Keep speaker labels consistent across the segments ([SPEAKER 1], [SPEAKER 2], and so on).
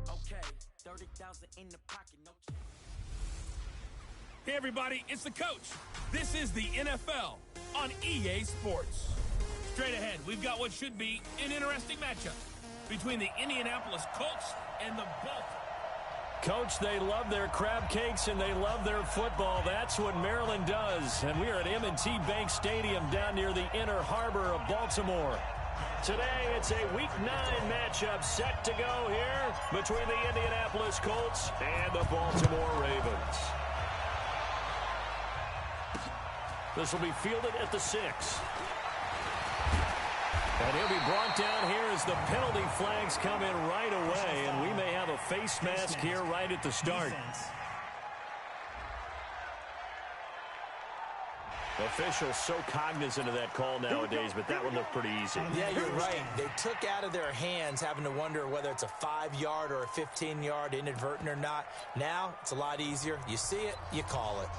[SPEAKER 1] Okay, 30,000 in the pocket, no.
[SPEAKER 2] Hey everybody, it's the coach. This is the NFL on EA Sports. Straight ahead, we've got what should be an interesting matchup between the Indianapolis Colts and the Baltimore.
[SPEAKER 3] Coach, they love their crab cakes and they love their football. That's what Maryland does. And we are at M&T Bank Stadium down near the inner harbor of Baltimore. Today, it's a Week 9 matchup set to go here between the Indianapolis Colts and the Baltimore Ravens. This will be fielded at the 6. And he'll be brought down here as the penalty flags come in right away. And we may have a face mask here right at the start. Officials so cognizant of that call nowadays, but that one looked pretty easy.
[SPEAKER 4] Yeah, you're right. They took out of their hands having to wonder whether it's a 5-yard or a 15-yard inadvertent or not. Now, it's a lot easier. You see it, you call it.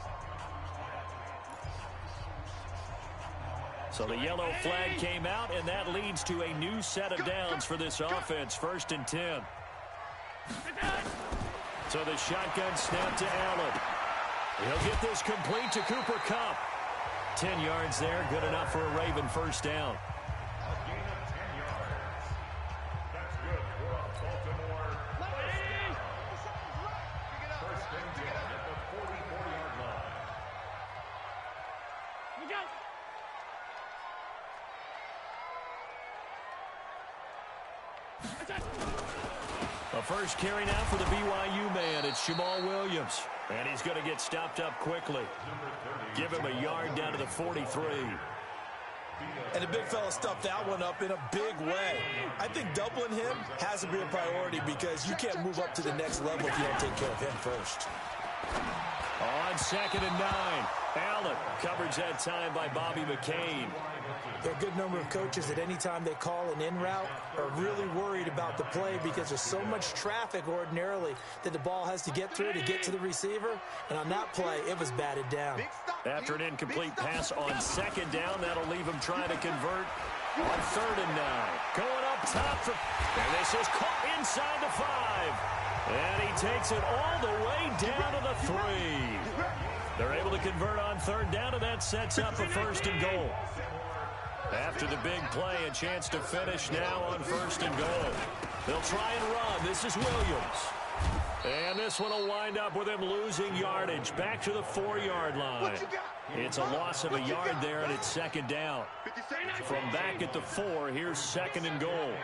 [SPEAKER 3] So the yellow flag came out, and that leads to a new set of downs for this offense. 1st and 10. So the shotgun snap to Allen. He'll get this complete to Cooper Kupp. 10 yards there, good enough for a Raven first down. A first carry now for the BYU man. It's Jamal Williams. And he's going to get stopped up quickly. Give him a yard down to the 43.
[SPEAKER 4] And the big fella stuffed that one up in a big way. I think doubling him has to be a priority because you can't move up to the next level if you don't take care of him first.
[SPEAKER 3] On 2nd and 9. Allen coverage that time by Bobby McCain.
[SPEAKER 4] There are a good number of coaches that any time they call an in route are really worried about the play because there's so much traffic ordinarily that the ball has to get through to get to the receiver. And on that play, it was batted down.
[SPEAKER 3] After an incomplete pass on 2nd down, that'll leave him trying to convert on 3rd and 9. Going up top for, and this is caught inside the 5. And he takes it all the way down to the 3. They're able to convert on 3rd down, and that sets up a 1st and goal. After the big play, a chance to finish now on 1st and goal. They'll try and run. This is Williams. And this one will wind up with him losing yardage. Back to the 4-yard line. It's a loss of a yard there, and it's 2nd down. From back at the 4, here's 2nd and goal.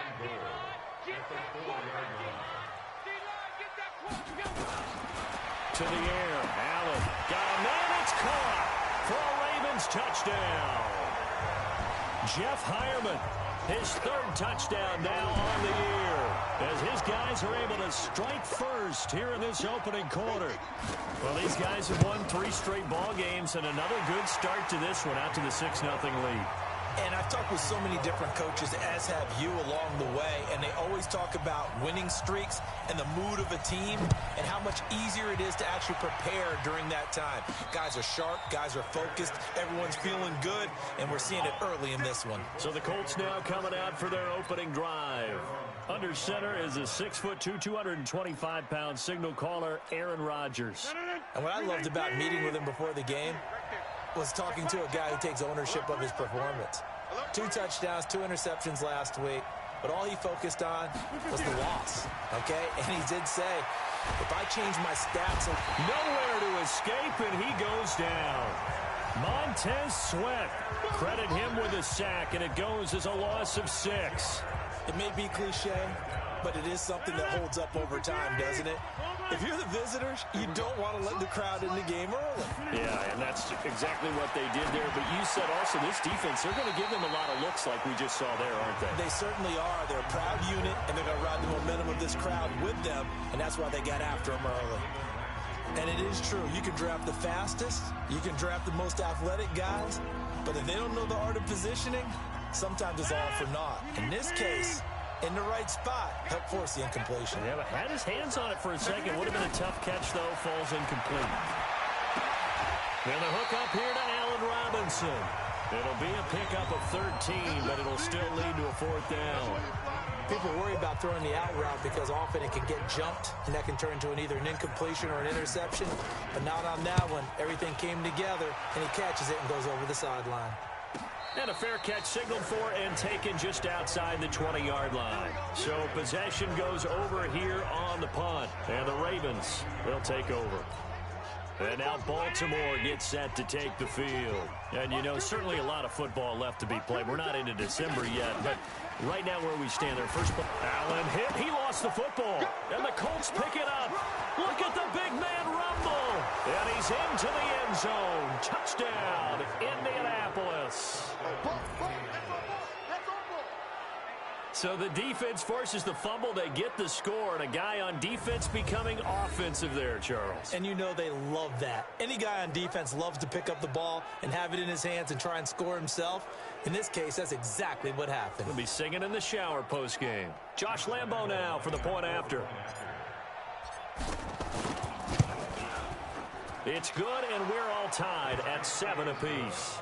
[SPEAKER 3] To the air. Allen got a man. It's caught for a Ravens touchdown. Jeff Hireman, his 3rd touchdown now on the year as his guys are able to strike first here in this opening quarter. Well, these guys have won 3 straight ball games and another good start to this one out to the 6-0 lead.
[SPEAKER 4] And I've talked with so many different coaches, as have you along the way, and they always talk about winning streaks and the mood of a team and how much easier it is to actually prepare during that time. Guys are sharp, guys are focused, everyone's feeling good, and we're seeing it early in this one.
[SPEAKER 3] So the Colts now coming out for their opening drive. Under center is a 6'2", 225-pound signal caller, Aaron Rodgers.
[SPEAKER 4] And what I loved about meeting with him before the game was talking to a guy who takes ownership of his performance. 2 touchdowns, 2 interceptions last week, but all he focused on was the loss, okay? And he did say, if I change my stats...
[SPEAKER 3] Nowhere to escape, and he goes down. Montez Sweat, credit him with a sack, and it goes as a loss of 6.
[SPEAKER 4] It may be cliche, but it is something that holds up over time, doesn't it? If you're the visitors, you don't want to let the crowd in the game early.
[SPEAKER 3] Yeah, and that's exactly what they did there. But you said also this defense, they're going to give them a lot of looks like we just saw there, aren't they?
[SPEAKER 4] They certainly are. They're a proud unit, and they're going to ride the momentum of this crowd with them, and that's why they got after them early. And it is true. You can draft the fastest. You can draft the most athletic guys. But if they don't know the art of positioning, sometimes it's all for naught. In this case, in the right spot, help force the incompletion.
[SPEAKER 3] Yeah, but had his hands on it for a second. Would have been a tough catch, though. Falls incomplete. And a hook up here to Allen Robinson. It'll be a pickup of 13, but it'll still lead to a 4th down.
[SPEAKER 4] People worry about throwing the out route because often it can get jumped, and that can turn into either an incompletion or an interception. But not on that one. Everything came together, and he catches it and goes over the sideline.
[SPEAKER 3] And a fair catch signaled for and taken just outside the 20-yard line. So possession goes over here on the punt. And the Ravens, they'll take over. And now Baltimore gets set to take the field. And, you know, certainly a lot of football left to be played. We're not into December yet, but right now where we stand there, first ball. Allen hit. He lost the football. And the Colts pick it up. Look at the big man rumble. And he's into the end zone. Touchdown, Indianapolis. So the defense forces the fumble. They get the score, and a guy on defense becoming offensive there, Charles.
[SPEAKER 4] And you know they love that. Any guy on defense loves to pick up the ball and have it in his hands and try and score himself. In this case, that's exactly what happened.
[SPEAKER 3] He'll be singing in the shower postgame. Josh Lambo now for the point after. It's good, and we're all tied at 7 apiece.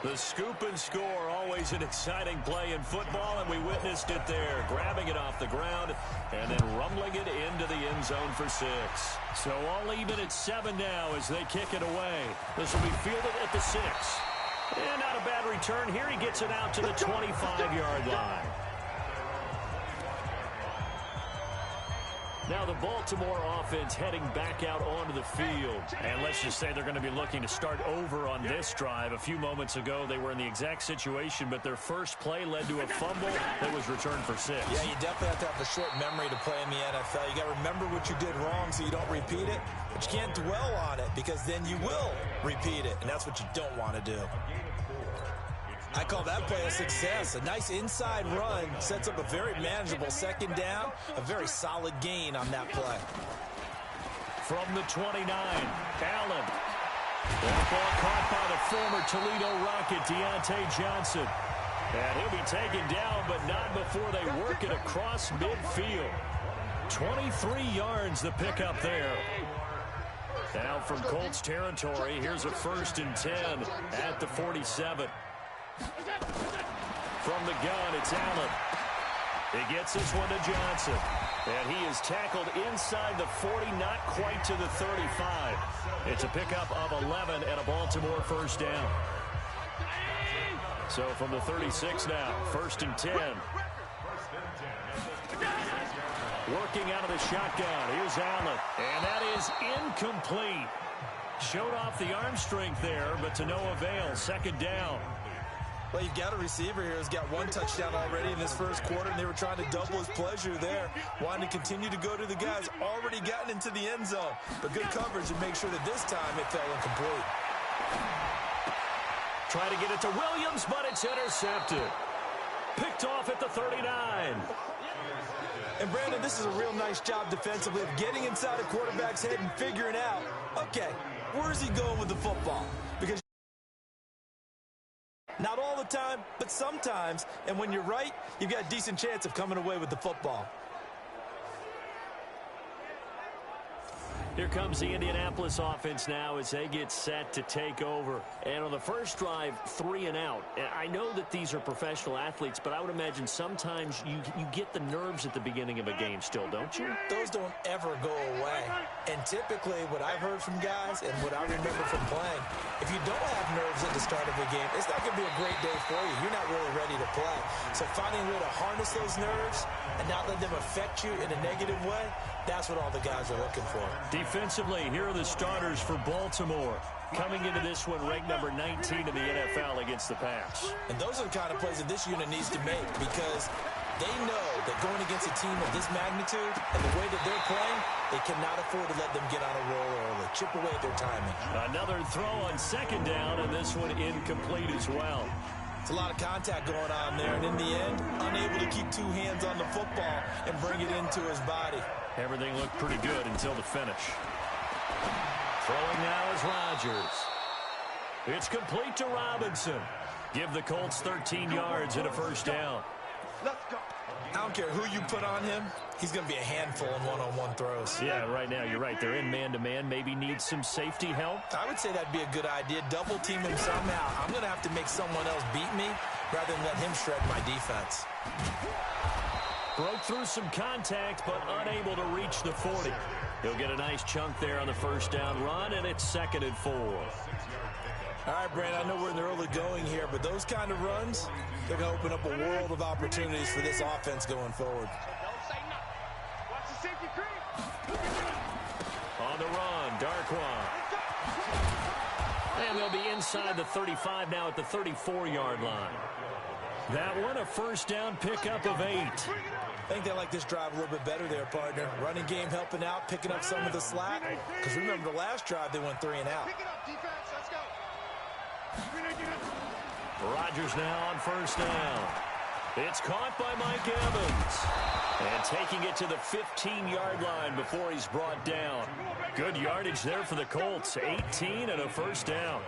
[SPEAKER 3] The scoop and score, always an exciting play in football, and we witnessed it there. Grabbing it off the ground and then rumbling it into the end zone for 6. So all even at 7 now as they kick it away. This will be fielded at the 6. And not a bad return here. He gets it out to the 25-yard line. Now the Baltimore offense heading back out onto the field. And let's just say they're going to be looking to start over on this drive. A few moments ago, they were in the exact situation, but their first play led to a fumble that was returned for 6.
[SPEAKER 4] Yeah, you definitely have to have a short memory to play in the NFL. You got to remember what you did wrong so you don't repeat it. But you can't dwell on it because then you will repeat it, and that's what you don't want to do. I call that play a success. A nice inside run sets up a very manageable second down, a very solid gain on that play.
[SPEAKER 3] From the 29, Allen. That ball caught by the former Toledo Rocket, Deontay Johnson. And he'll be taken down, but not before they work it across midfield. 23 yards the pickup there. Now from Colts territory, here's a 1st and 10 at the 47. From the gun, it's Allen. He gets this one to Johnson. And he is tackled inside the 40, not quite to the 35. It's a pickup of 11 and a Baltimore 1st down. So from the 36 now, 1st and 10. Working out of the shotgun. Here's Allen. And that is incomplete. Showed off the arm strength there, but to no avail. 2nd down.
[SPEAKER 4] Well, you've got a receiver here who's got 1 touchdown already in this first quarter, and they were trying to double his pleasure there, wanting to continue to go to the guys already gotten into the end zone. But good coverage and make sure that this time it fell incomplete.
[SPEAKER 3] Try to get it to Williams, but it's intercepted. Picked off at the 39.
[SPEAKER 4] And, Brandon, this is a real nice job defensively of getting inside a quarterback's head and figuring out, okay, where's he going with the football? Because not all the time, but sometimes. And when you're right, you've got a decent chance of coming away with the football.
[SPEAKER 3] Here comes the Indianapolis offense now as they get set to take over. And on the first drive, 3 and out. I know that these are professional athletes, but I would imagine sometimes you get the nerves at the beginning of a game still, don't you?
[SPEAKER 4] Those don't ever go away. And typically what I've heard from guys and what I remember from playing, if you don't have nerves at the start of a game, it's not going to be a great day for you. You're not really ready to play. So finding a way to harness those nerves and not let them affect you in a negative way, that's what all the guys are looking for.
[SPEAKER 3] Defensively, here are the starters for Baltimore. Coming into this one, ranked number 19 in the NFL against the pass.
[SPEAKER 4] And those are the kind of plays that this unit needs to make because they know that going against a team of this magnitude and the way that they're playing, they cannot afford to let them get on a roll early. Chip away at their timing.
[SPEAKER 3] Another throw on 2nd down, and this one incomplete as well.
[SPEAKER 4] It's a lot of contact going on there, and in the end, unable to keep 2 hands on the football and bring it into his body.
[SPEAKER 3] Everything looked pretty good until the finish. Throwing now is Rodgers. It's complete to Robinson. Give the Colts 13 yards and a 1st down.
[SPEAKER 4] I don't care who you put on him, he's going to be a handful in one-on-one throws.
[SPEAKER 3] Yeah, right now, you're right. They're in man-to-man. Maybe need some safety help.
[SPEAKER 4] I would say that'd be a good idea. Double team him somehow. I'm going to have to make someone else beat me rather than let him shred my defense.
[SPEAKER 3] Broke through some contact, but unable to reach the 40. He'll get a nice chunk there on the first down run, and it's 2nd and 4.
[SPEAKER 4] All right, Brandon, I know we're in the early going here, but those kind of runs, they're going to open up a world of opportunities for this offense going forward.
[SPEAKER 3] On the run, Darkwan. And they'll be inside the 35 now at the 34-yard line. That one, a first down pickup of 8.
[SPEAKER 4] I think they like this drive a little bit better there, partner. Running game helping out, picking up some of the slack. Because remember the last drive, they went 3 and out.
[SPEAKER 3] Rodgers now on first down. It's caught by Mike Evans. And taking it to the 15-yard line before he's brought down. Good yardage there for the Colts. 18 and a first down.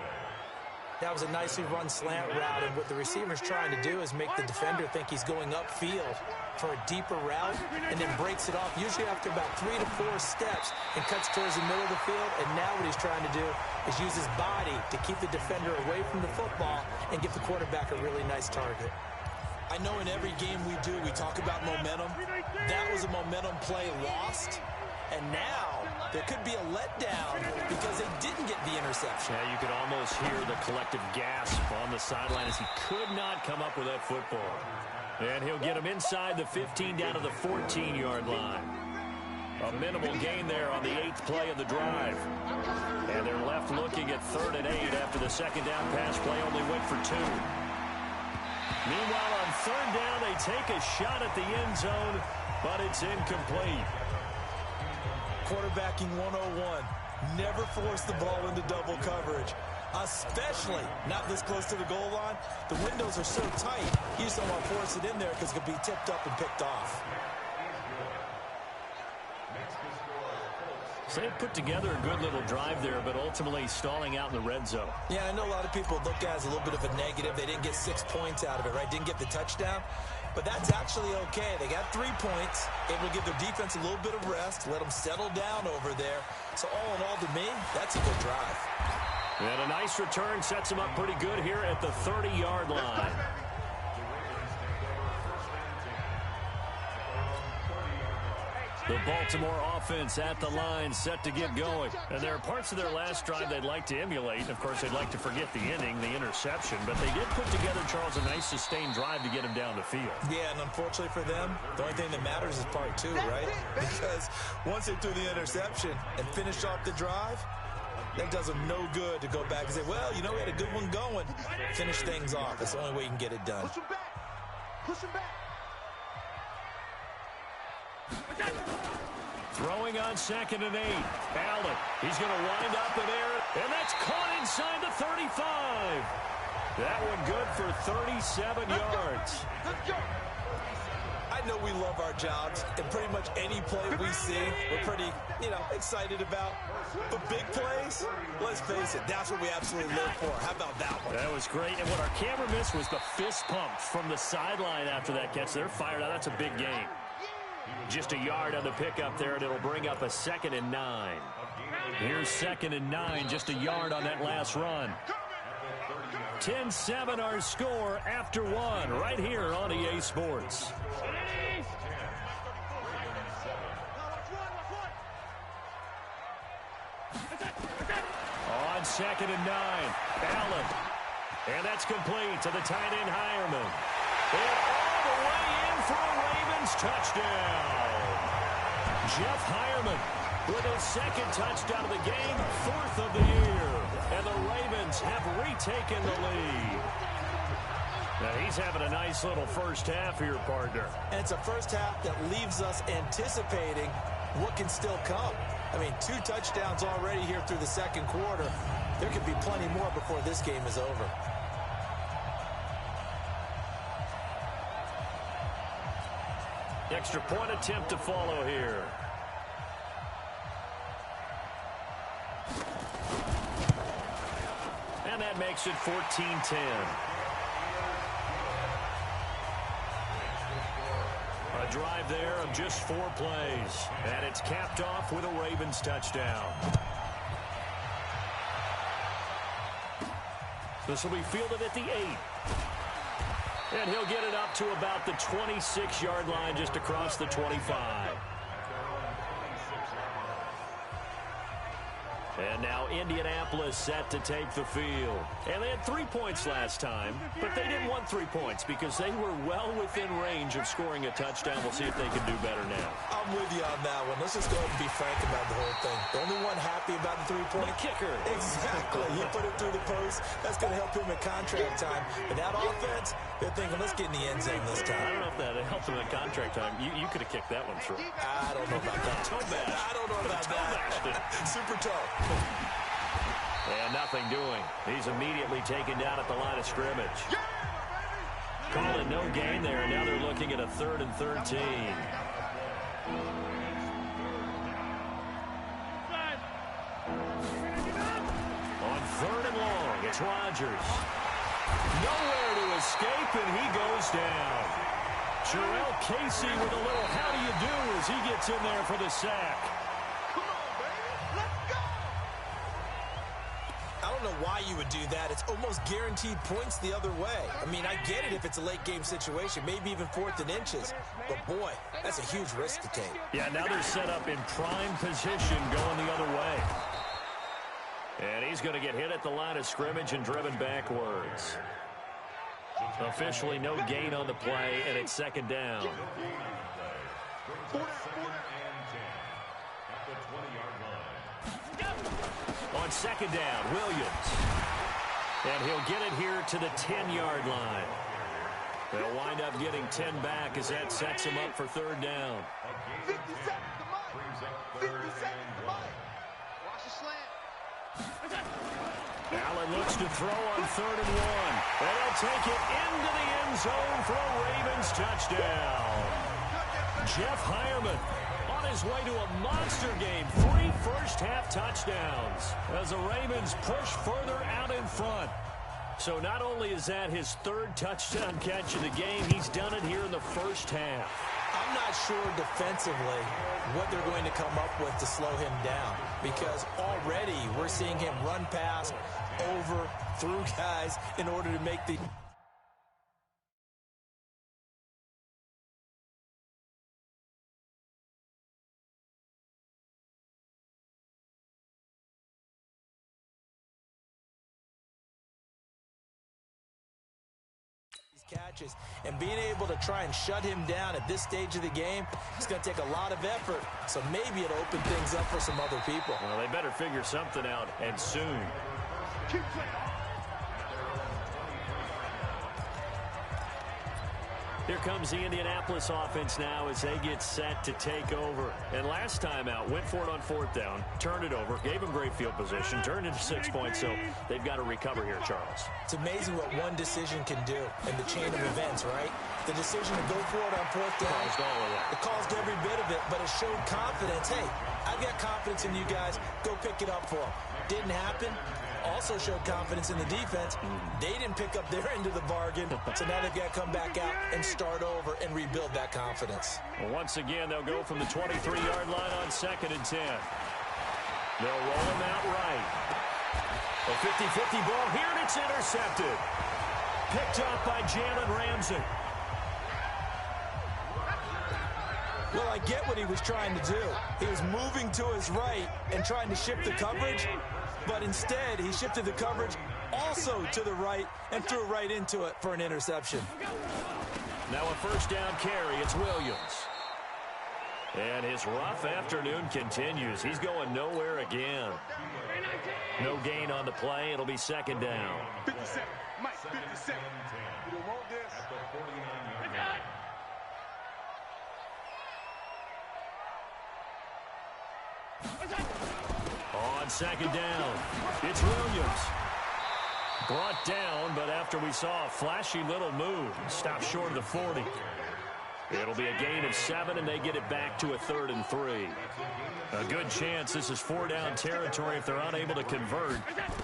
[SPEAKER 4] That was a nicely run slant route, and what the receiver's trying to do is make the defender think he's going upfield for a deeper route and then breaks it off, usually after about 3 to 4 steps, and cuts towards the middle of the field. And now what he's trying to do is use his body to keep the defender away from the football and give the quarterback a really nice target. I know in every game we do, we talk about momentum. That was a momentum play lost. And now there could be a letdown because they didn't get the interception.
[SPEAKER 3] Yeah, you could almost hear the collective gasp on the sideline as he could not come up with that football. And he'll get him inside the 15 down to the 14-yard line. A minimal gain there on the 8th play of the drive. And they're left looking at 3rd and 8 after the second down pass play only went for 2. Meanwhile, on 3rd down, they take a shot at the end zone, but it's incomplete.
[SPEAKER 4] Quarterbacking 101. Never force the ball into double coverage, especially not this close to the goal line. The windows are so tight, you just don't want to force it in there because it could be tipped up and picked off.
[SPEAKER 3] So they put together a good little drive there, but ultimately stalling out in the red zone.
[SPEAKER 4] Yeah, I know a lot of people look at it as a little bit of a negative. They didn't get 6 points out of it, right? Didn't get the touchdown. But that's actually okay. They got 3 points, able to give their defense a little bit of rest, let them settle down over there. So all in all, to me, that's a good drive.
[SPEAKER 3] And a nice return sets them up pretty good here at the 30-yard line. The Baltimore offense at the line, set to get going. And there are parts of their last drive they'd like to emulate. Of course, they'd like to forget the inning, the interception. But they did put together, Charles, a nice sustained drive to get him down the field.
[SPEAKER 4] Yeah, and unfortunately for them, the only thing that matters is part 2, right? Because once they threw the interception and finished off the drive, that does them no good to go back and say, well, you know, we had a good one going. Finish things off. That's the only way you can get it done.
[SPEAKER 5] Push him back. Push him back.
[SPEAKER 3] Throwing on 2nd and 8. Allen, he's going to wind up in there, and that's caught inside the 35. That one good for 37 yards.
[SPEAKER 5] Let's go.
[SPEAKER 4] I know we love our jobs, and pretty much any play we see, we're pretty, excited about. But big plays, let's face it, that's what we absolutely live for. How about that one?
[SPEAKER 3] That was great, and what our camera missed was the fist pump from the sideline after that catch. They're fired out. That's a big game. Just a yard on the pickup there, and it'll bring up a 2nd and 9. Here's 2nd and 9, just a yard on that last run. 10-7 our score after 1 right here on EA Sports. On 2nd and 9, Allen. And that's complete to the tight end, Hireman. And all the way in for a Ravens touchdown. Jeff Hireman with his 2nd touchdown of the game, 4th of the year. And the Ravens have retaken the lead. Now he's having a nice little first half here, partner.
[SPEAKER 4] And it's a first half that leaves us anticipating what can still come. I mean, 2 touchdowns already here through the 2nd quarter. There could be plenty more before this game is over.
[SPEAKER 3] Extra point attempt to follow here. And that makes it 14-10. drive there of just 4 plays. And it's capped off with a Ravens touchdown. This will be fielded at the 8. And he'll get it up to about the 26-yard line, just across the 25. And now Indianapolis set to take the field. And they had 3 points last time, but they didn't want 3 points because they were well within range of scoring a touchdown. We'll see if they can do better now.
[SPEAKER 4] I'm with you on that one. Let's just go ahead and be frank about the whole thing. The only one happy about the 3-point
[SPEAKER 3] kicker.
[SPEAKER 4] Exactly. He put it through the post. That's going to help him in contract time. But that offense, they're thinking, let's get in the end zone this time.
[SPEAKER 3] I don't know if that helped him in contract time. You could have kicked that one through.
[SPEAKER 4] I don't know about that. I don't know about that. Super toe.
[SPEAKER 3] And nothing doing. He's immediately taken down at the line of scrimmage. Calling no gain there, and now they're looking at a 3rd and 13. On 3rd and long, it's Rodgers. Nowhere to escape, and he goes down. Jarrell Casey with a little how do you do as he gets in there for the sack.
[SPEAKER 4] I don't know why you would do that. It's almost guaranteed points the other way. I mean, I get it if it's a late game situation, maybe even 4th and inches. But, boy, that's a huge risk to take.
[SPEAKER 3] Yeah, now they're set up in prime position going the other way. And he's going to get hit at the line of scrimmage and driven backwards. Officially no gain on the play, and it's 2nd down. On 2nd down, Williams. And he'll get it here to the 10-yard line. They'll wind up getting 10 back as that sets him up for 3rd down.
[SPEAKER 5] 50 seconds to Mike. 50 seconds to Mike. Watch the slant.
[SPEAKER 3] Allen looks to throw on 3rd and 1. And he'll take it into the end zone for a Ravens touchdown. Jeff Hahn on his way to a monster game. 3 first-half touchdowns as the Ravens push further out in front. So not only is that his 3rd touchdown catch of the game, he's done it here in the first half.
[SPEAKER 4] I'm not sure defensively what they're going to come up with to slow him down, because already we're seeing him run past, over, through guys in order to make the... catches, and being able to try and shut him down at this stage of the game, it's going to take a lot of effort, so maybe it'll open things up for some other people.
[SPEAKER 3] Well, they better figure something out, and soon. Here comes the Indianapolis offense now as they get set to take over. And last time out, went for it on 4th down, turned it over, gave them great field position, turned into 6 points, so they've got to recover here, Charles.
[SPEAKER 4] It's amazing what one decision can do in the chain of events, right? The decision to go for it on 4th down.
[SPEAKER 3] Caused all of that.
[SPEAKER 4] It caused every bit of it, but it showed confidence. Hey, I've got confidence in you guys. Go pick it up for them. Didn't happen. Also showed confidence in the defense. They didn't pick up their end of the bargain, so now they've got to come back out and start over and rebuild that confidence.
[SPEAKER 3] Well, once again, they'll go from the 23-yard line on 2nd and 10. They'll roll him out right. A 50-50 ball here, and it's intercepted. Picked up by Jalen Ramsey.
[SPEAKER 4] Well, I get what he was trying to do. He was moving to his right and trying to shift the coverage, but instead he shifted the coverage also to the right and threw right into it for an interception.
[SPEAKER 3] Now a 1st down carry. It's Williams. And his rough afternoon continues. He's going nowhere again. No gain on the play. It'll be 2nd down.
[SPEAKER 5] 57. Mike, 57. You don't want this.
[SPEAKER 3] On 2nd down, it's Williams. Brought down, but after we saw a flashy little move, stopped short of the 40. It'll be a gain of 7, and they get it back to a 3rd and 3. A good chance this is 4-down territory if they're unable to convert.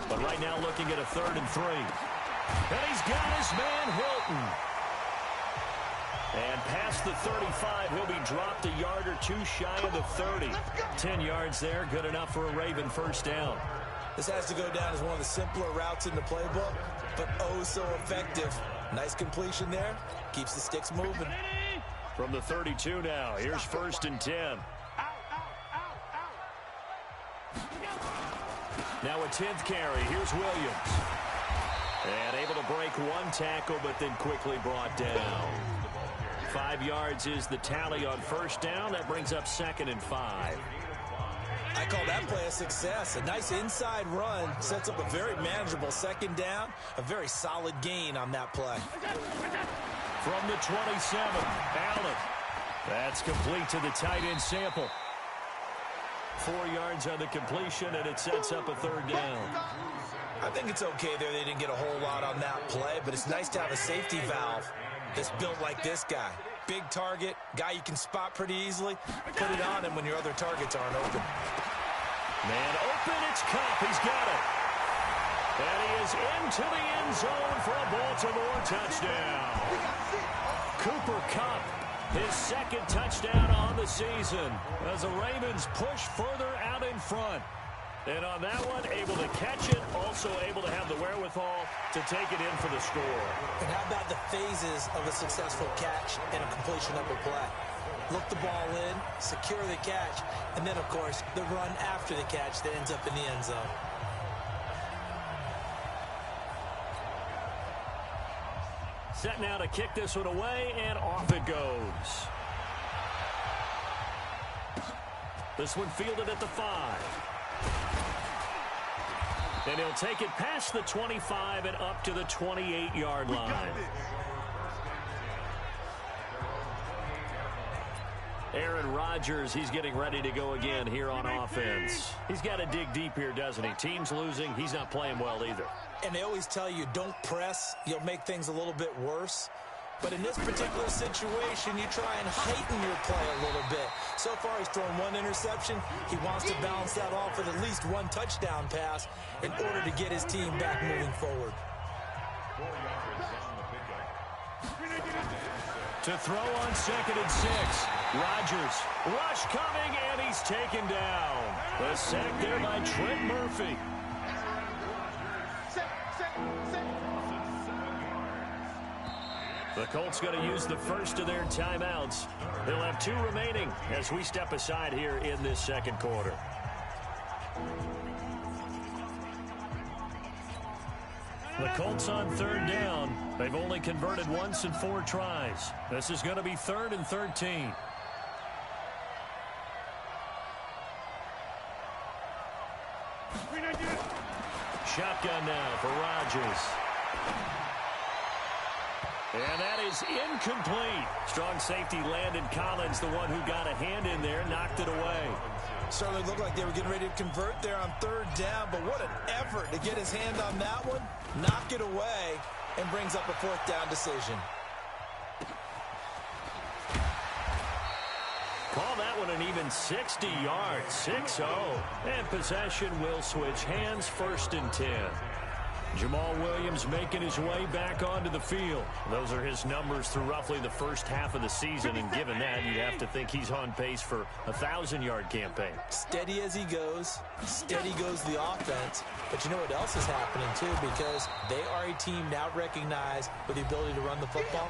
[SPEAKER 3] But right now looking at a 3rd and 3. And he's got his man Hilton. And past the 35, he'll be dropped a yard or two shy of the 30. 10 yards there, good enough for a Raven first down.
[SPEAKER 4] This has to go down as one of the simpler routes in the playbook, but oh so effective. Nice completion there. Keeps the sticks moving.
[SPEAKER 3] From the 32 now, here's 1st and 10. Now a 10th carry. Here's Williams. And able to break one tackle, but then quickly brought down. 5 yards is the tally on first down. That brings up 2nd and 5.
[SPEAKER 4] I call that play a success. A nice inside run sets up a very manageable 2nd down. A very solid gain on that play.
[SPEAKER 3] From the 27, Allen. That's complete to the tight end Sample. 4 yards on the completion, and it sets up a 3rd down.
[SPEAKER 4] I think it's okay there. They didn't get a whole lot on that play, but it's nice to have a safety valve that's built like this guy. Big target, guy you can spot pretty easily. Put it on him when your other targets aren't open.
[SPEAKER 3] Man open, it's Cup. He's got it. And he is into the end zone for a Baltimore touchdown. Cooper Kupp, his 2nd touchdown on the season as the Ravens push further out in front. And on that one, able to catch it, also able to have the wherewithal to take it in for the score.
[SPEAKER 4] And how about the phases of a successful catch and a completion of a play? Look the ball in, secure the catch, and then, of course, the run after the catch that ends up in the end zone.
[SPEAKER 3] Set now to kick this one away, and off it goes. This one fielded at the 5. And he'll take it past the 25 and up to the 28-yard line. Aaron Rodgers, he's getting ready to go again here on offense. He's got to dig deep here, doesn't he? Team's losing. He's not playing well either.
[SPEAKER 4] And they always tell you, don't press. You'll make things a little bit worse. But in this particular situation, you try and heighten your play a little bit. So far, he's thrown 1 interception. He wants to balance that off with at least 1 touchdown pass in order to get his team back moving forward.
[SPEAKER 3] To throw on 2nd and 6. Rodgers, rush coming, and he's taken down. The sack there by Trent Murphy. The Colts going to use the first of their timeouts. They'll have 2 remaining as we step aside here in this 2nd quarter. The Colts on 3rd down. They've only converted once in 4 tries. This is going to be 3rd and 13. Shotgun now for Rodgers. And that is incomplete. Strong safety Landon Collins, the one who got a hand in there, knocked it away.
[SPEAKER 4] Certainly looked like they were getting ready to convert there on 3rd down, but what an effort to get his hand on that one, knock it away, and brings up a 4th down decision.
[SPEAKER 3] Call that one an even 60 yards, 6-0. And possession will switch hands, 1st and 10. Jamal Williams making his way back onto the field. Those are his numbers through roughly the first half of the season, and given that, you'd have to think he's on pace for a 1,000-yard campaign.
[SPEAKER 4] Steady as he goes, steady goes the offense. But you know what else is happening, too, because they are a team now recognized with the ability to run the football.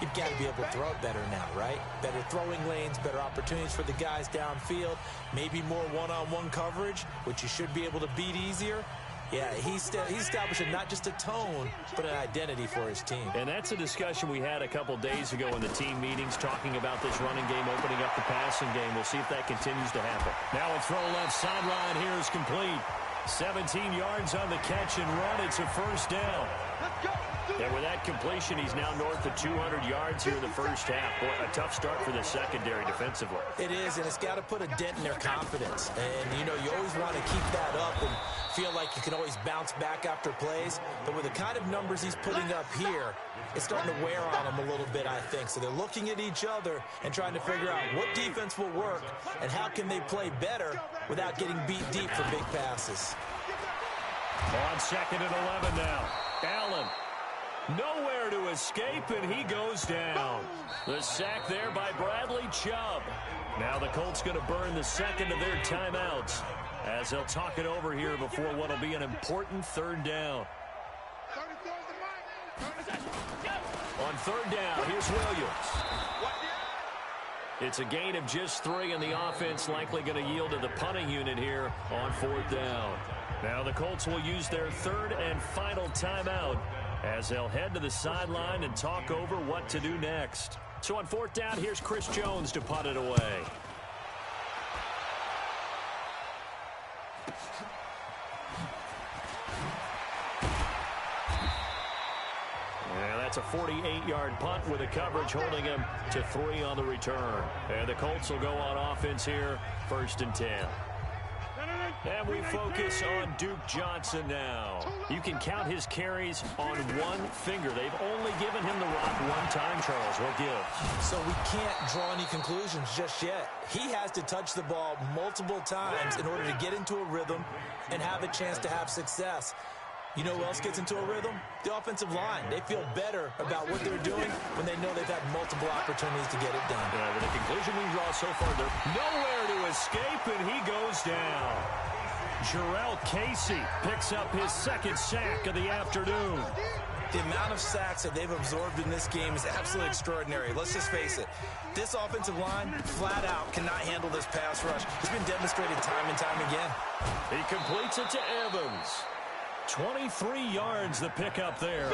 [SPEAKER 4] You've got to be able to throw it better now, right? Better throwing lanes, better opportunities for the guys downfield, maybe more one-on-one coverage, which you should be able to beat easier. Yeah, he's establishing not just a tone, but an identity for his team.
[SPEAKER 3] And that's a discussion we had a couple days ago in the team meetings, talking about this running game, opening up the passing game. We'll see if that continues to happen. Now a throw left sideline here is complete. 17 yards on the catch and run. It's a 1st down. And with that completion, he's now north of 200 yards here in the first half. Boy, a tough start for the secondary defensively.
[SPEAKER 4] It is, and it's got to put a dent in their confidence. And, you know, you always want to keep that up and feel like you can always bounce back after plays. But with the kind of numbers he's putting up here, it's starting to wear on them a little bit, I think. So they're looking at each other and trying to figure out what defense will work and how can they play better without getting beat deep for big passes.
[SPEAKER 3] On 2nd and 11 now. Allen. Nowhere to escape, and he goes down. The sack there by Bradley Chubb. Now the Colts going to burn the second of their timeouts as they'll talk it over here before what will be an important third down. On third down, here's Williams. It's a gain of just 3, and the offense likely going to yield to the punting unit here on fourth down. Now the Colts will use their third and final timeout as they'll head to the sideline and talk over what to do next. So on fourth down, here's Chris Jones to punt it away. That's a 48-yard punt with a coverage holding him to 3 on the return. And the Colts will go on offense here, 1st and 10. And we focus on Duke Johnson now. You can count his carries on one finger. They've only given him the rock one time, Charles. What gives?
[SPEAKER 4] So we can't draw any conclusions just yet. He has to touch the ball multiple times in order to get into a rhythm and have a chance to have success. You know who else gets into a rhythm? The offensive line. They feel better about what they're doing when they know they've had multiple opportunities to get it done.
[SPEAKER 3] Yeah, but the conclusion we draw so far, they're nowhere to escape, and he goes down. Jarrell Casey picks up his second sack of the afternoon.
[SPEAKER 4] The amount of sacks that they've absorbed in this game is absolutely extraordinary. Let's just face it. This offensive line, flat out, cannot handle this pass rush. It's been demonstrated time and time again.
[SPEAKER 3] He completes it to Evans. 23 yards the pickup there.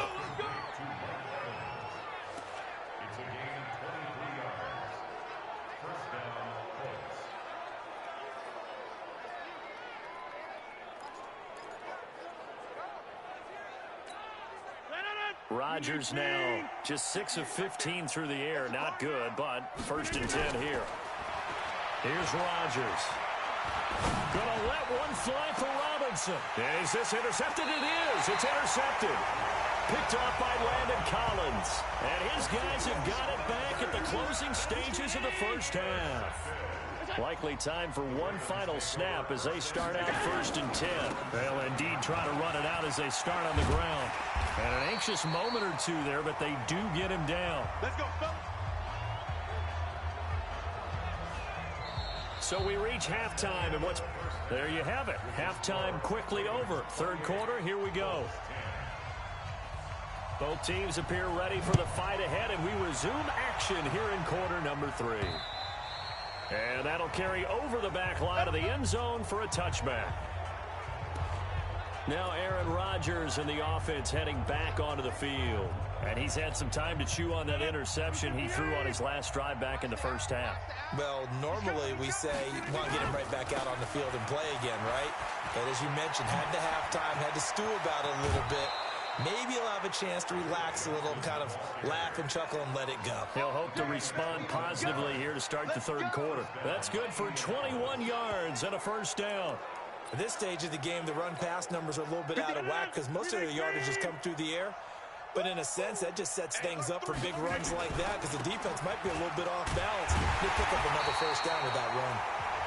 [SPEAKER 3] Rodgers now just 6 of 15 through the air. Not good, but 1st and 10 here. Here's Rodgers. Gonna let one fly for Robinson. Is this intercepted? It is. It's intercepted. Picked off by Landon Collins. And his guys have got it back at the closing stages of the first half. Likely time for one final snap as they start out 1st and 10. They'll indeed try to run it out as they start on the ground. And an anxious moment or two there, but they do get him down.
[SPEAKER 5] Let's go, fellas.
[SPEAKER 3] So we reach halftime, and there you have it. Halftime quickly over. Third quarter, here we go. Both teams appear ready for the fight ahead, and we resume action here in quarter number 3. And that'll carry over the back line of the end zone for a touchback. Now Aaron Rodgers and the offense heading back onto the field. And he's had some time to chew on that interception he threw on his last drive back in the first half.
[SPEAKER 4] Well, normally we say you want to get him right back out on the field and play again, right? But as you mentioned, had to halftime, had to stew about it a little bit. Maybe he'll have a chance to relax a little and kind of laugh and chuckle and let it go.
[SPEAKER 3] He'll hope to respond positively here to start the third quarter. That's good for 21 yards and a first down.
[SPEAKER 4] At this stage of the game, the run-pass numbers are a little bit out of whack because most of their yardage has come through the air. But in a sense, that just sets things up for big runs like that because the defense might be a little bit off balance. They pick up another first down with that run.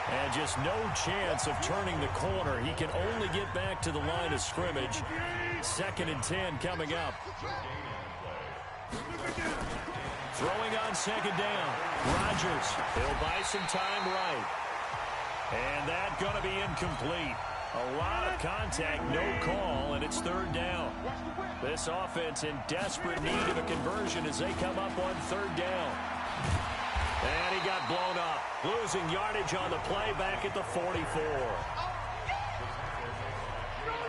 [SPEAKER 3] And just no chance of turning the corner. He can only get back to the line of scrimmage. 2nd and 10 coming up. Throwing on 2nd down. Rodgers, he'll buy some time right. And that's going to be incomplete. A lot of contact, no call, and it's 3rd down. This offense in desperate need of a conversion as they come up on 3rd down. And he got blown up, losing yardage on the play back at the 44.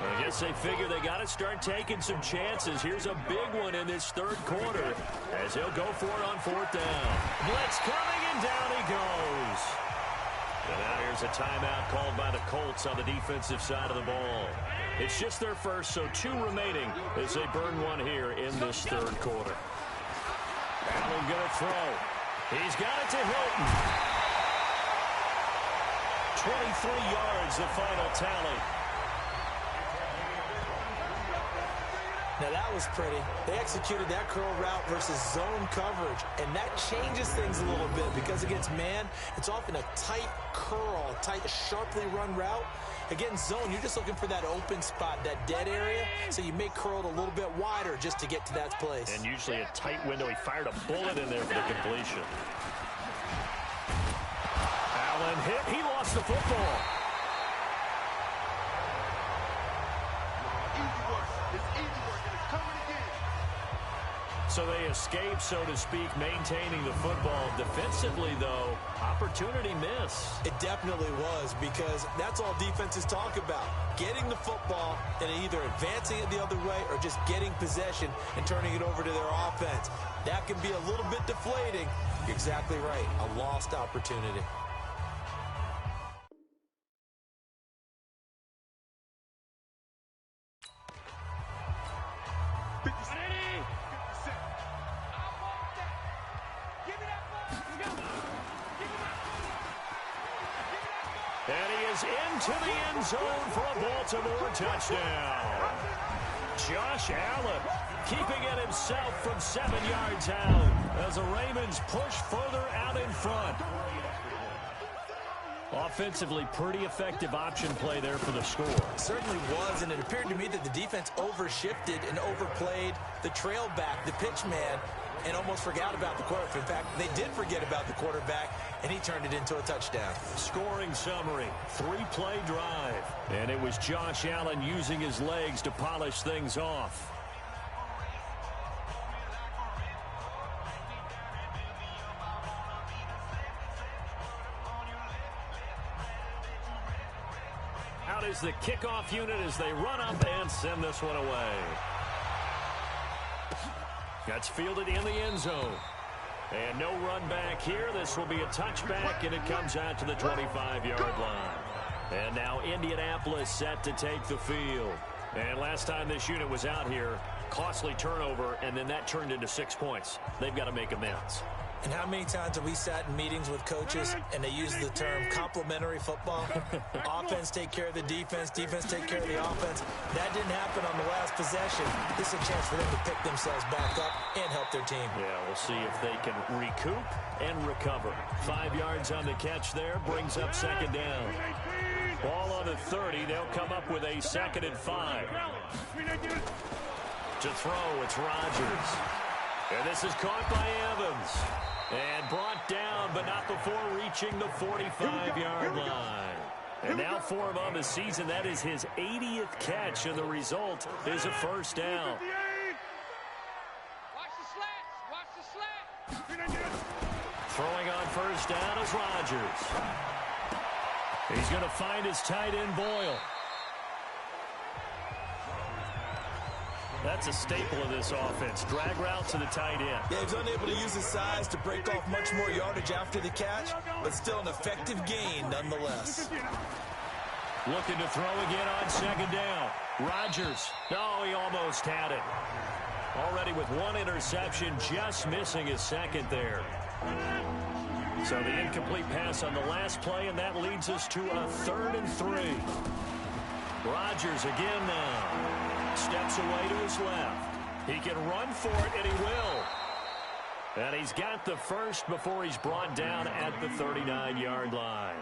[SPEAKER 3] I guess they figure they got to start taking some chances. Here's a big one in this third quarter as he'll go for it on 4th down. Blitz coming, and down he goes. And now here's a timeout called by the Colts on the defensive side of the ball. It's just their first, so 2 remaining as they burn one here in this third quarter. Allen going to throw. He's got it to Hilton. 23 yards, the final tally.
[SPEAKER 4] Now that was pretty. They executed that curl route versus zone coverage, and that changes things a little bit because against man, it's often a tight curl, tight, sharply run route. Against zone, you're just looking for that open spot, that dead area, so you may curl it a little bit wider just to get to that place.
[SPEAKER 3] And usually a tight window. He fired a bullet in there for the completion. Allen hit. He lost the football. So they escape, so to speak, maintaining the football. Defensively, though, opportunity miss.
[SPEAKER 4] It definitely was, because that's all defenses talk about. Getting the football and either advancing it the other way or just getting possession and turning it over to their offense. That can be a little bit deflating. You're exactly right. A lost opportunity.
[SPEAKER 3] And he is into the end zone for a Baltimore touchdown. Josh Allen keeping it himself from 7 yards out as the Ravens push further out in front. Offensively, pretty effective option play there for the score.
[SPEAKER 4] Certainly was, and it appeared to me that the defense overshifted and overplayed the trail back, the pitch man, and almost forgot about the quarterback. In fact, they did forget about the quarterback, and he turned it into a touchdown.
[SPEAKER 3] Scoring summary, 3-play drive. And it was Josh Allen using his legs to polish things off. Out is the kickoff unit as they run up and send this one away. That's fielded in the end zone. And no run back here. This will be a touchback, and it comes out to the 25-yard line. And now Indianapolis set to take the field. And last time this unit was out here, costly turnover, and then that turned into 6 points. They've got to make amends.
[SPEAKER 4] And how many times have we sat in meetings with coaches and they use the term complementary football? Offense take care of the defense, defense take care of the offense. That didn't happen on the last possession. This is a chance for them to pick themselves back up and help their team.
[SPEAKER 3] Yeah, we'll see if they can recoup and recover. 5 yards on the catch there, brings up second down. Ball on the 30, they'll come up with a 2nd and 5. To throw, it's Rodgers. And this is caught by Evans. And brought down, but not before reaching the 45-yard line. And now for him on the season, that is his 80th catch, and the result is a first down.
[SPEAKER 5] Watch the slats.
[SPEAKER 3] Throwing on first down is Rodgers. He's going to find his tight end, Boyle. That's a staple of this offense. Drag route to the tight end.
[SPEAKER 4] Yeah, he's unable to use his size to break off much more yardage after the catch, but still an effective gain nonetheless.
[SPEAKER 3] Looking to throw again on second down. Rodgers. No, he almost had it. Already with one interception, just missing his second there. So the incomplete pass on the last play, and that leads us to a 3rd and 3. Rodgers again now. Steps away to his left. He can run for it, and he will. And he's got the first before he's brought down at the 39-yard line.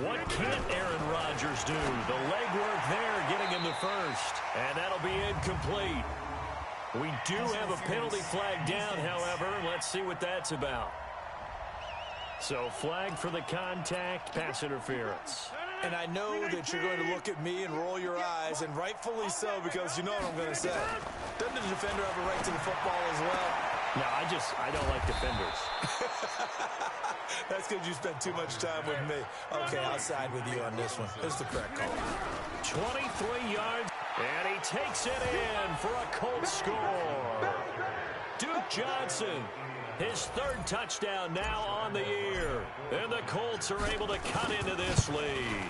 [SPEAKER 3] What can't Aaron Rodgers do? The legwork there getting him the first. And that'll be incomplete. We do have a penalty flag down, however. Let's see what that's about. So flag for the contact, pass interference.
[SPEAKER 4] And I know that you're going to look at me and roll your eyes, and rightfully so, because you know what I'm going to say. Doesn't the defender have a right to the football as well?
[SPEAKER 3] No, I don't like defenders.
[SPEAKER 4] That's because you spent too much time with me. Okay, I'll side with you on this one. It's the correct call.
[SPEAKER 3] 23 yards, and he takes it in for a Colts score. Duke Johnson, his 3rd touchdown now on the year. And the Colts are able to cut into this lead.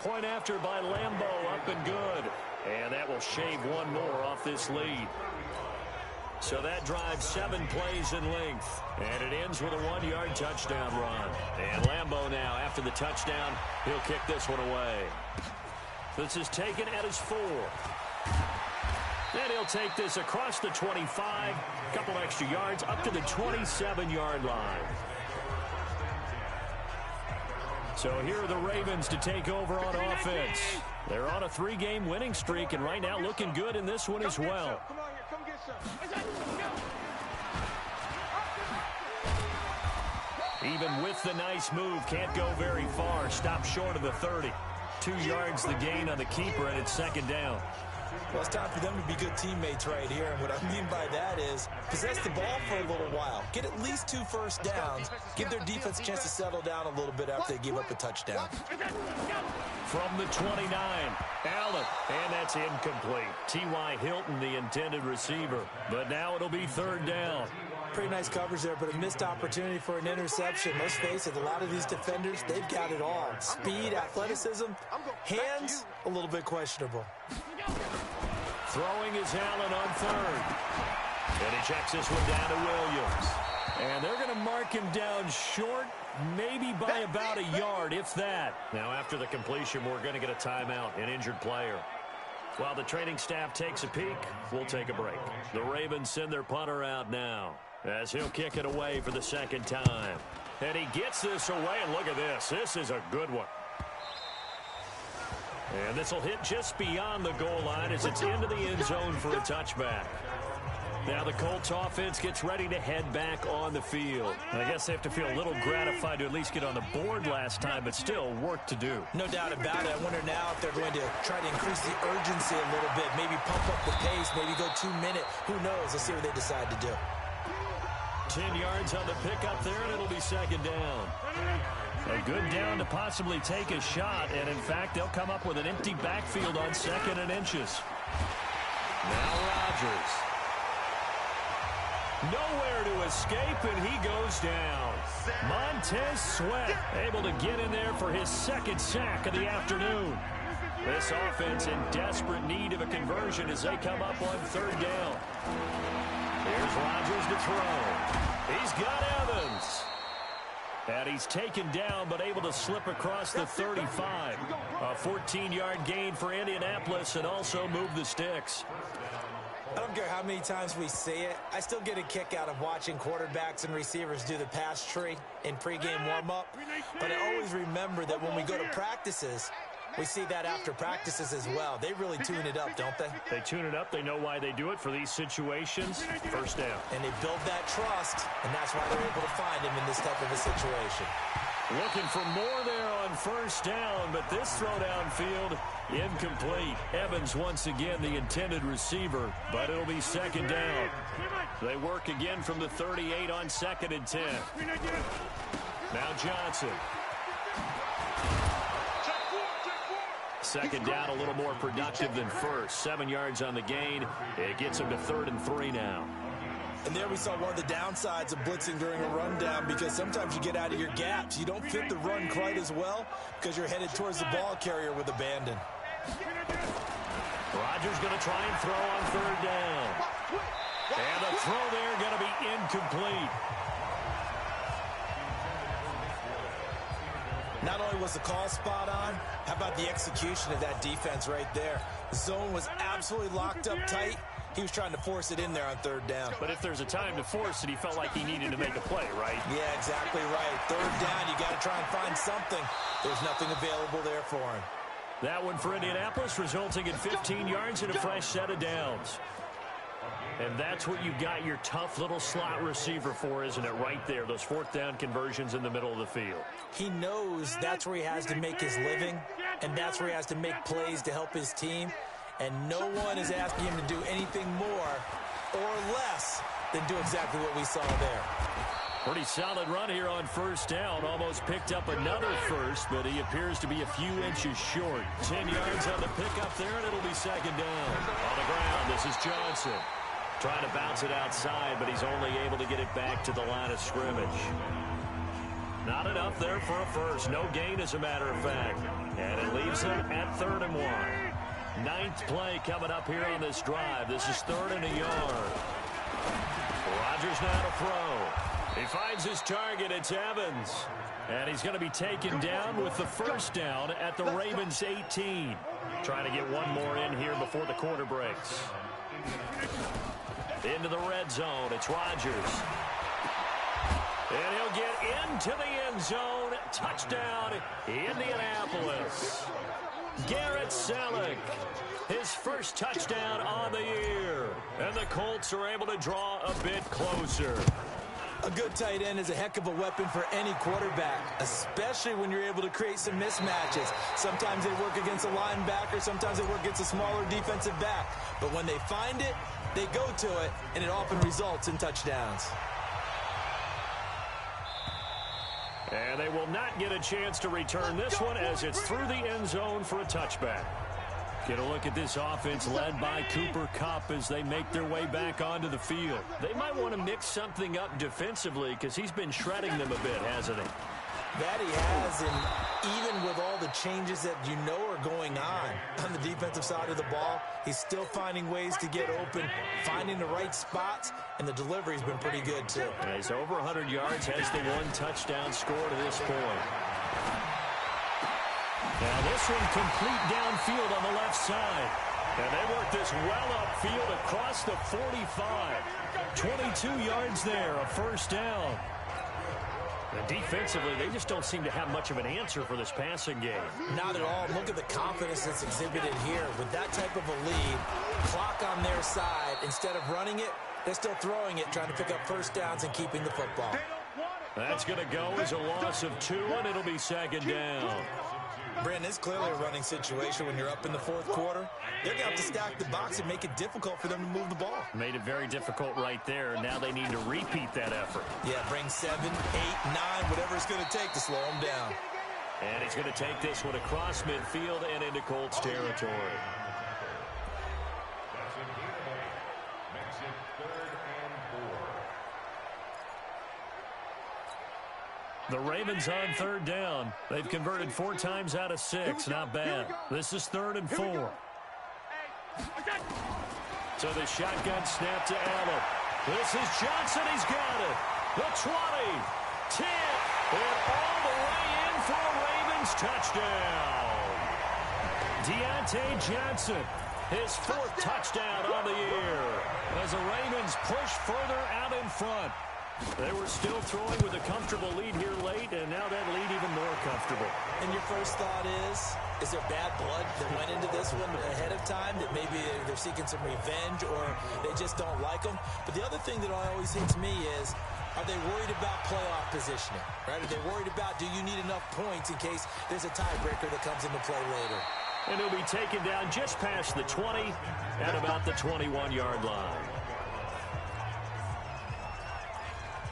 [SPEAKER 3] Point after by Lambeau, up and good. And that will shave one more off this lead. So that drives 7 plays in length. And it ends with a 1-yard touchdown run. And Lambeau now, after the touchdown, he'll kick this one away. This is taken at his 4. And he'll take this across the 25, a couple extra yards, up to the 27-yard line. So here are the Ravens to take over on offense. They're on a 3-game winning streak, and right now looking good in this one as well.
[SPEAKER 5] Come on here, come get some.
[SPEAKER 3] Even with the nice move, can't go very far. Stop short of the 30. 2 yards the gain on the keeper, and it's second down.
[SPEAKER 4] Well, it's time for them to be good teammates right here. And what I mean by that is possess the ball for a little while. Get at least 2 first downs. Give their defense a chance to settle down a little bit after they give up a touchdown.
[SPEAKER 3] From the 29, Allen, and that's incomplete. T.Y. Hilton, the intended receiver. But now it'll be third down.
[SPEAKER 4] Pretty nice coverage there, but a missed opportunity for an interception. Let's face it, a lot of these defenders, they've got it all. Speed, athleticism, hands, a little bit questionable.
[SPEAKER 3] Throwing is Allen on third. And he checks this one down to Williams. And they're going to mark him down short, maybe by about a yard, if that. Now, after the completion, we're going to get a timeout, an injured player. While the training staff takes a peek, we'll take a break. The Ravens send their punter out now, as he'll kick it away for the second time. And he gets this away, and look at this. This is a good one. And this will hit just beyond the goal line as it's into the end zone for a touchback. Now the Colts offense gets ready to head back on the field. I guess they have to feel a little gratified to at least get on the board last time, but still work to do.
[SPEAKER 4] No doubt about it. I wonder now if they're going to try to increase the urgency a little bit, maybe pump up the pace, maybe go 2-minute. Who knows? Let's see what they decide to do.
[SPEAKER 3] 10 yards on the pickup there, and it'll be second down. A good down to possibly take a shot, and in fact, they'll come up with an empty backfield on 2nd and inches. Now Rodgers. Nowhere to escape, and he goes down. Montez Sweat able to get in there for his second sack of the afternoon. This offense in desperate need of a conversion as they come up on third down. Here's Rodgers to throw. He's got Evans. And he's taken down, but able to slip across the 35. A 14-yard gain for Indianapolis, and also move the sticks.
[SPEAKER 4] I don't care how many times we see it. I still get a kick out of watching quarterbacks and receivers do the pass tree in pregame warm-up. But I always remember that when we go to practices, we see that after practices as well. They really tune it up, don't they?
[SPEAKER 3] They tune it up. They know why they do it for these situations. First down.
[SPEAKER 4] And they build that trust, and that's why they're able to find him in this type of a situation.
[SPEAKER 3] Looking for more there on first down, but this throw downfield incomplete. Evans once again the intended receiver, but it'll be second down. They work again from the 38 on 2nd and 10. Now Johnson. Second down, a little more productive than first. 7 yards on the gain. It gets him to 3rd and 3 now.
[SPEAKER 4] And there we saw one of the downsides of blitzing during a rundown, because sometimes you get out of your gaps. You don't fit the run quite as well because you're headed towards the ball carrier with abandon.
[SPEAKER 3] Rodgers going to try and throw on third down. And the throw there going to be incomplete.
[SPEAKER 4] Not only was the call spot on, how about the execution of that defense right there? The zone was absolutely locked up tight. He was trying to force it in there on third down.
[SPEAKER 3] But if there's a time to force it, he felt like he needed to make a play, right?
[SPEAKER 4] Yeah, exactly right. Third down, you got to try and find something. There's nothing available there for him.
[SPEAKER 3] That one for Indianapolis, resulting in 15 yards and a fresh set of downs. And that's what you've got your tough little slot receiver for, isn't it? Right there, those fourth down conversions in the middle of the field.
[SPEAKER 4] He knows that's where he has to make his living, and that's where he has to make plays to help his team. And no one is asking him to do anything more or less than do exactly what we saw there.
[SPEAKER 3] Pretty solid run here on first down. Almost picked up another first, but he appears to be a few inches short. 10 yards on the pickup there, and it'll be second down. On the ground, this is Johnson. Trying to bounce it outside, but he's only able to get it back to the line of scrimmage. Not enough there for a first. No gain, as a matter of fact. And it leaves him at 3rd and 1. 9th play coming up here on this drive. This is 3rd and a yard. Rodgers now to throw. He finds his target. It's Evans. And he's going to be taken down with the first down at the Ravens 18. Trying to get one more in here before the quarter breaks. Into the red zone. It's Rodgers. And he'll get into the end zone. Touchdown, Indianapolis. Garrett Selleck, his first touchdown on the year. And the Colts are able to draw a bit closer.
[SPEAKER 4] A good tight end is a heck of a weapon for any quarterback, especially when you're able to create some mismatches. Sometimes they work against a linebacker, sometimes they work against a smaller defensive back. But when they find it, they go to it, and it often results in touchdowns.
[SPEAKER 3] And they will not get a chance to return this one as it's through the end zone for a touchback. Get a look at this offense led by Cooper Kupp as they make their way back onto the field. They might want to mix something up defensively because he's been shredding them a bit, hasn't he?
[SPEAKER 4] That he has, and even with all the changes that you know are going on the defensive side of the ball, he's still finding ways to get open, finding the right spots, and the delivery's been pretty good too.
[SPEAKER 3] And he's over 100 yards, has the one touchdown score to this point. Now this one complete downfield on the left side. And they work this well upfield across the 45. 22 yards there, a first down. And defensively, they just don't seem to have much of an answer for this passing game.
[SPEAKER 4] Not at all. Look at the confidence that's exhibited here. With that type of a lead, clock on their side, instead of running it, they're still throwing it, trying to pick up first downs and keeping the football.
[SPEAKER 3] That's going to go as a loss of 2, and it'll be second down.
[SPEAKER 4] Brandon, it's clearly a running situation when you're up in the fourth quarter. They're going to have to stack the box and make it difficult for them to move the ball.
[SPEAKER 3] Made it very difficult right there. Now they need to repeat that effort.
[SPEAKER 4] Yeah, bring 7, 8, 9, whatever it's going to take to slow them down.
[SPEAKER 3] And he's going to take this one across midfield and into Colts territory. The Ravens on third down. They've converted 4 times out of 6. Not bad. This is 3rd and 4. So the shotgun snap to Allen. This is Johnson. He's got it. The 20, 10, and all the way in for a Ravens touchdown. Deontay Johnson, his 4th touchdown on the year. As the Ravens push further out in front. They were still throwing with a comfortable lead here late, and now that lead even more comfortable.
[SPEAKER 4] And your first thought is there bad blood that went into this one ahead of time, that maybe they're seeking some revenge or they just don't like them? But the other thing that always hits me is, are they worried about playoff positioning? Right? Are they worried about, do you need enough points in case there's a tiebreaker that comes into play later?
[SPEAKER 3] And he'll be taken down just past the 20 at about the 21-yard line.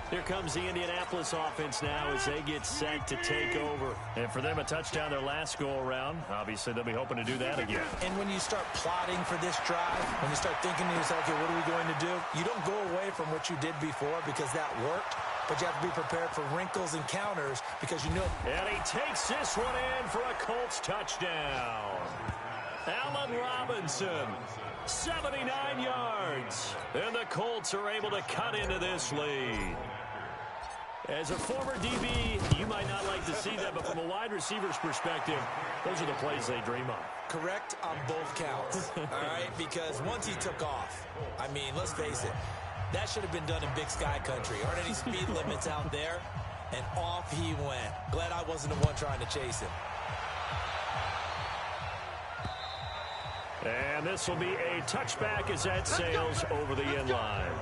[SPEAKER 3] Here comes the Indianapolis offense now as they get set to take over. And for them, a touchdown their last go-around. Obviously, they'll be hoping to do that again.
[SPEAKER 4] And when you start plotting for this drive, when you start thinking to yourself, okay, what are we going to do? You don't go away from what you did before because that worked, but you have to be prepared for wrinkles and counters because you know.
[SPEAKER 3] And he takes this one in for a Colts touchdown. Allen Robinson, 79 yards. And the Colts are able to cut into this lead. As a former DB, you might not like to see that, but from a wide receiver's perspective, those are the plays they dream of.
[SPEAKER 4] Correct on both counts, all right? Because once he took off, I mean, let's face it, that should have been done in Big Sky Country. Aren't any speed limits out there? And off he went. Glad I wasn't the one trying to chase him.
[SPEAKER 3] And this will be a touchback as that sails over the end line.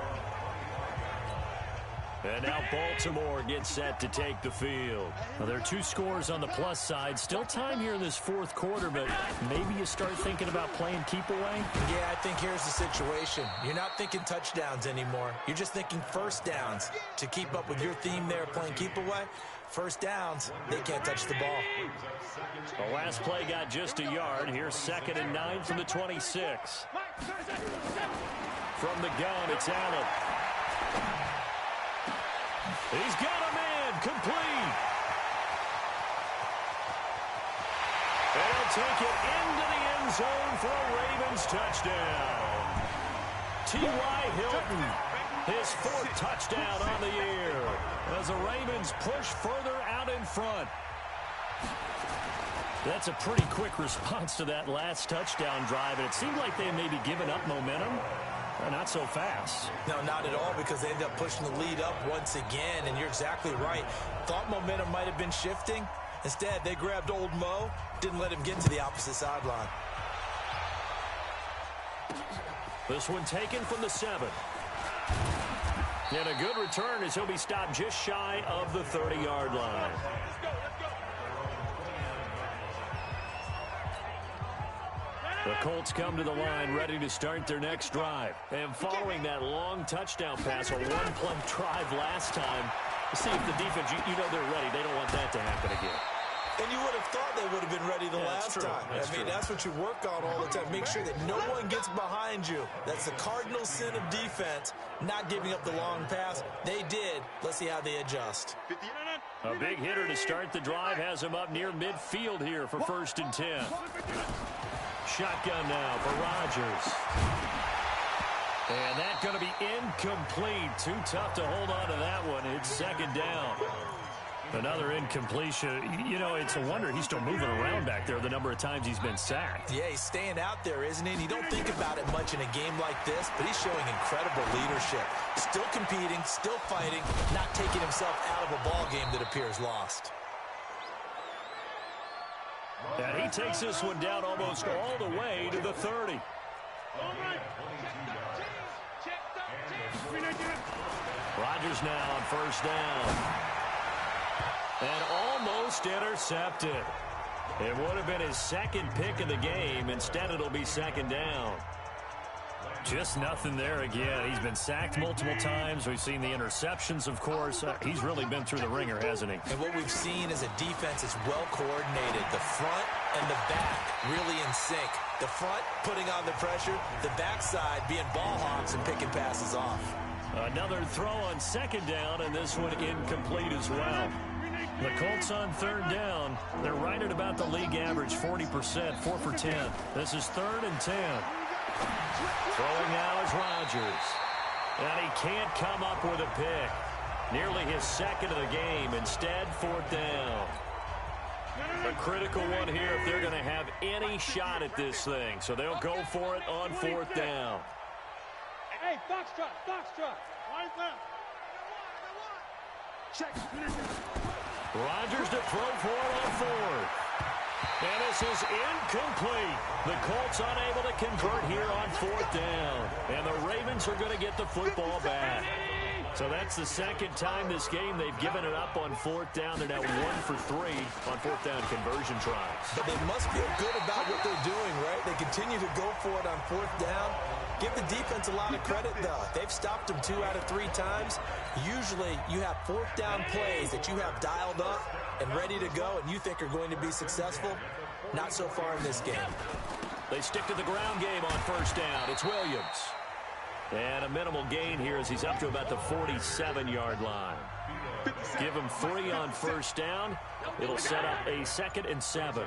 [SPEAKER 3] And now Baltimore gets set to take the field. Now, there are 2 scores on the plus side. Still time here in this fourth quarter, but maybe you start thinking about playing keep away?
[SPEAKER 4] Yeah, I think here's the situation. You're not thinking touchdowns anymore. You're just thinking first downs. To keep up with your theme there, playing keep away, first downs, they can't touch the ball.
[SPEAKER 3] The last play got just a yard. Here's 2nd and 9 from the 26. From the gun, it's Allen. He's got a man complete. And he'll take it into the end zone for a Ravens touchdown. T.Y. Hilton, his 4th touchdown on the year as the Ravens push further out in front. That's a pretty quick response to that last touchdown drive, and it seemed like they had maybe given up momentum. Not so fast.
[SPEAKER 4] No, not at all, because they end up pushing the lead up once again, and you're exactly right. Thought momentum might have been shifting. Instead, they grabbed old Mo, didn't let him get to the opposite sideline.
[SPEAKER 3] This one taken from the 7. And a good return as he'll be stopped just shy of the 30-yard line. The Colts come to the line ready to start their next drive. And following that long touchdown pass, a one-play drive last time, see if the defense, you know they're ready. They don't want that to happen again.
[SPEAKER 4] And you would have thought they would have been ready the last time. That's what you work on all the time. Make sure that no one gets behind you. That's the cardinal sin of defense, not giving up the long pass. They did. Let's see how they adjust.
[SPEAKER 3] A big hitter to start the drive has him up near midfield here for 1st and 10. Shotgun now for Rodgers. And that's going to be incomplete. Too tough to hold on to that one. It's 2nd down. Another incompletion. You know, it's a wonder he's still moving around back there the number of times he's been sacked.
[SPEAKER 4] Yeah, he's staying out there, isn't he? And you don't think about it much in a game like this, but he's showing incredible leadership. Still competing, still fighting, not taking himself out of a ball game that appears lost.
[SPEAKER 3] And he takes this one down almost all the way to the 30. Rodgers now on 1st down. And almost intercepted. It would have been his 2nd pick of the game. Instead, it'll be 2nd down. Just nothing there again. He's been sacked multiple times. We've seen the interceptions, of course. He's really been through the ringer, hasn't he?
[SPEAKER 4] And what we've seen is a defense that's well coordinated. The front and the back really in sync. The front putting on the pressure. The backside being ball hawks and picking passes off.
[SPEAKER 3] Another throw on 2nd down, and this one incomplete as well. The Colts on 3rd down. They're right at about the league average, 40%, 4 for 10. This is 3rd and 10. Throwing now is Rodgers. And he can't come up with a pick. Nearly his 2nd of the game. Instead, 4th down. A critical one here if they're going to have any shot at this thing. So they'll go for it on 4th down.
[SPEAKER 5] Hey, Foxtrot. Wide left. Check.
[SPEAKER 3] Rodgers to throw for it on 4th. And this is incomplete. The Colts unable to convert here on 4th down. And the Ravens are going to get the football back. So that's the 2nd time this game they've given it up on 4th down. They're now 1 for 3 on 4th down conversion tries.
[SPEAKER 4] But they must feel good about what they're doing, right? They continue to go for it on 4th down. Give the defense a lot of credit, though. They've stopped them 2 out of 3 times. Usually, you have 4th down plays that you have dialed up and ready to go and you think are going to be successful. Not so far in this game.
[SPEAKER 3] They stick to the ground game on 1st down. It's Williams. And a minimal gain here as he's up to about the 47-yard line. Give him 3 on 1st down. It'll set up a 2nd and 7.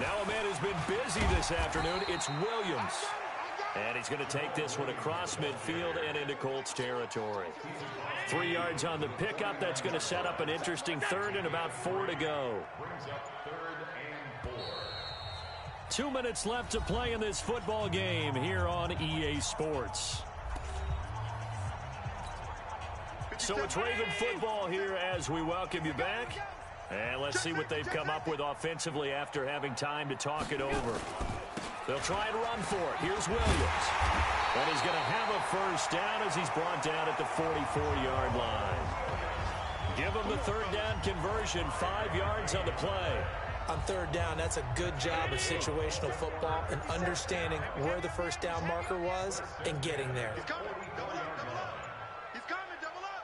[SPEAKER 3] Now a man who's been busy this afternoon. It's Williams. And he's going to take this one across midfield and into Colts territory. 3 yards on the pickup. That's going to set up an interesting 3rd and about 4 to go. 2 minutes left to play in this football game here on EA Sports. So it's Raven football here as we welcome you back. And let's see what they've come up with offensively after having time to talk it over. They'll try and run for it. Here's Williams. And he's going to have a 1st down as he's brought down at the 44-yard line. Give him the 3rd down conversion, 5 yards on the play.
[SPEAKER 4] On 3rd down, that's a good job of situational football and understanding where the 1st down marker was and getting there.
[SPEAKER 5] He's coming. Double up. He's coming. Double up.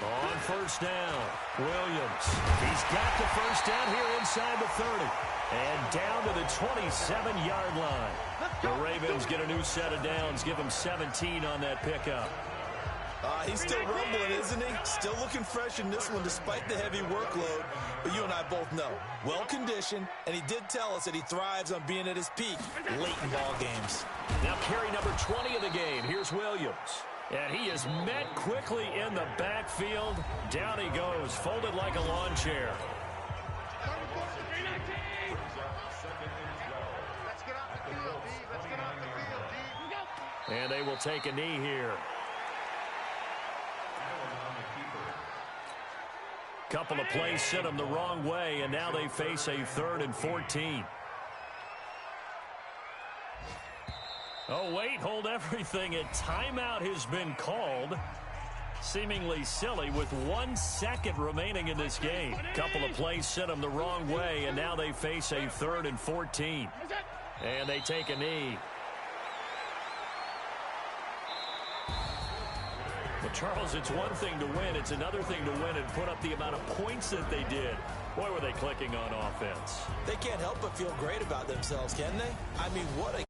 [SPEAKER 3] On 1st down, Williams. He's got the 1st down here inside the 30. And down to the 27-yard line. The Ravens get a new set of downs. Give him 17 on that pickup.
[SPEAKER 4] He's still rumbling, isn't he? Still looking fresh in this one despite the heavy workload. But you and I both know, well-conditioned, and he did tell us that he thrives on being at his peak late in ball games.
[SPEAKER 3] Now carry number 20 of the game. Here's Williams. And he is met quickly in the backfield. Down he goes, folded like a lawn chair. And they will take a knee here. Couple of plays sent them the wrong way, and now they face a 3rd and 14. Oh, wait, hold everything. A timeout has been called. Seemingly silly with 1 second remaining in this game. Couple of plays sent them the wrong way, and now they face a 3rd and 14. And they take a knee. Well, Charles, it's one thing to win. It's another thing to win and put up the amount of points that they did. Boy, were they clicking on offense.
[SPEAKER 4] They can't help but feel great about themselves, can they? I mean, what a